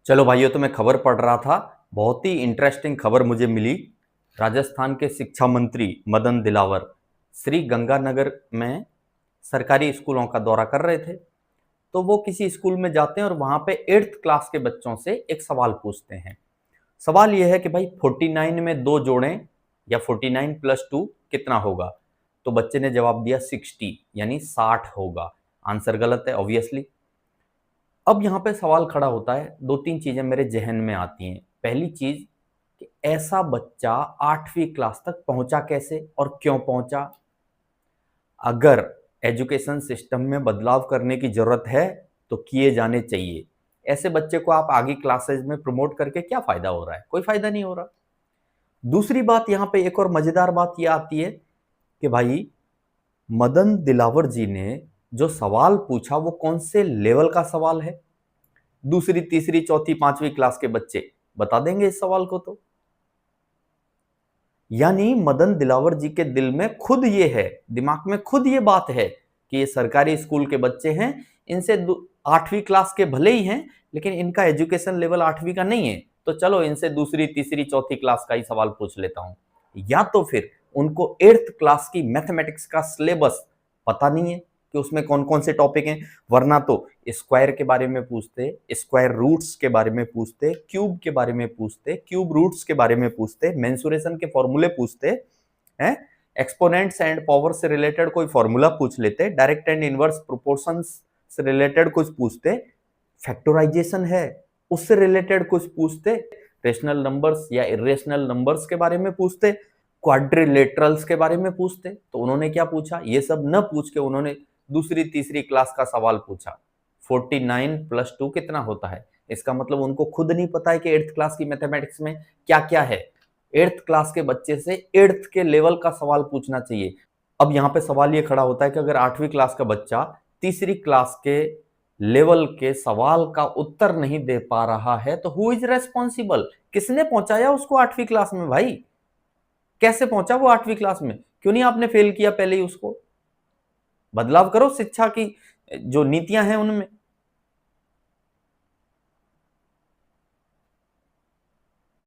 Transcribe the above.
चलो भाइयों, तो मैं खबर पढ़ रहा था। बहुत ही इंटरेस्टिंग खबर मुझे मिली। राजस्थान के शिक्षा मंत्री मदन दिलावर श्री गंगानगर में सरकारी स्कूलों का दौरा कर रहे थे। तो वो किसी स्कूल में जाते हैं और वहां पे 8th क्लास के बच्चों से एक सवाल पूछते हैं। सवाल यह है कि भाई 49 में 2 जोड़ें या 49 + 2 कितना होगा। तो बच्चे ने जवाब दिया 60 यानी 60 होगा। आंसर गलत है ऑब्वियसली। अब यहाँ पे सवाल खड़ा होता है, 2-3 चीजें मेरे जहन में आती हैं। पहली चीज कि ऐसा बच्चा 8वीं क्लास तक पहुंचा कैसे और क्यों पहुंचा। अगर एजुकेशन सिस्टम में बदलाव करने की जरूरत है तो किए जाने चाहिए। ऐसे बच्चे को आप आगे क्लासेज में प्रमोट करके क्या फायदा हो रहा है? कोई फायदा नहीं हो रहा। दूसरी बात, यहाँ पे एक और मजेदार बात यह आती है कि भाई मदन दिलावर जी ने जो सवाल पूछा वो कौन से लेवल का सवाल है। दूसरी, तीसरी, चौथी, 5वीं क्लास के बच्चे बता देंगे इस सवाल को। तो यानी मदन दिलावर जी के दिल में खुद ये है, दिमाग में खुद ये बात है कि ये सरकारी स्कूल के बच्चे हैं, इनसे 8वीं क्लास के भले ही हैं लेकिन इनका एजुकेशन लेवल 8वीं का नहीं है, तो चलो इनसे दूसरी, तीसरी, चौथी क्लास का ही सवाल पूछ लेता हूं। या तो फिर उनको 8th क्लास की मैथमेटिक्स का सिलेबस पता नहीं है कि उसमें कौन कौन से टॉपिक हैं, वरना तो स्क्वायर के बारे में पूछते, स्क्वायर रूट्स के बारे में पूछते, क्यूब के बारे में पूछते, क्यूब रूट्स के बारे में पूछते, मेंसुरेशन के फॉर्मूले पूछते हैं, एक्सपोनेंट्स एंड पावर से रिलेटेड कोई फॉर्मूला पूछ लेते, डायरेक्ट एंड इनवर्स प्रोपोर्शंस से रिलेटेड कुछ पूछते, फैक्टराइजेशन है उससे रिलेटेड कुछ पूछते, रेशनल नंबर्स या इरेशनल नंबर्स के बारे में पूछते, क्वाड्रिलेटरल्स के बारे में पूछते। तो उन्होंने क्या पूछा? ये सब न पूछ के उन्होंने दूसरी, तीसरी क्लास का सवाल पूछा, 49 + 2 कितना होता है। इसका मतलब उनको खुद नहीं पता है कि 8th क्लास की मैथमेटिक्स में क्या क्या है। 8th क्लास के बच्चे से 8th के लेवल का सवाल पूछना चाहिए। अब यहाँ पे सवाल ये खड़ा होता है कि अगर 8वीं क्लास का बच्चा तीसरी क्लास के लेवल के सवाल का उत्तर नहीं दे पा रहा है तो हु इज रेस्पॉन्सिबल? किसने पहुंचाया उसको 8वीं क्लास में? भाई कैसे पहुंचा वो 8वीं क्लास में? क्यों नहीं आपने फेल किया पहले ही उसको? बदलाव करो शिक्षा की जो नीतियां हैं उनमें।